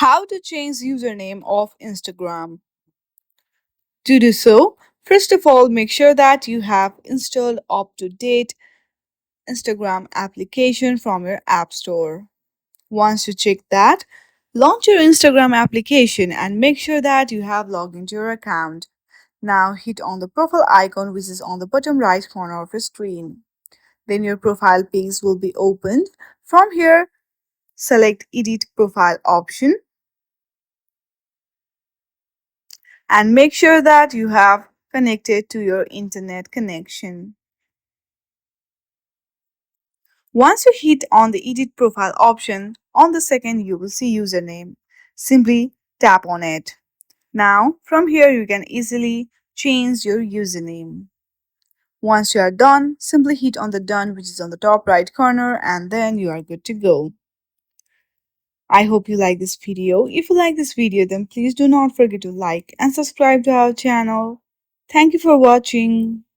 How to change username of Instagram. To do so, first of all, make sure that you have installed up-to-date Instagram application from your app store. Once you check that, launch your Instagram application and make sure that you have logged into your account. Now hit on the profile icon which is on the bottom right corner of your screen. Then your profile page will be opened. From here, select Edit Profile option and make sure that you have connected to your internet connection. Once you hit on the Edit Profile option, on the second you will see Username. Simply tap on it. Now, from here you can easily change your username. Once you are done, simply hit on the Done which is on the top right corner and then you are good to go. I hope you like this video. If you like this video, then please do not forget to like and subscribe to our channel. Thank you for watching.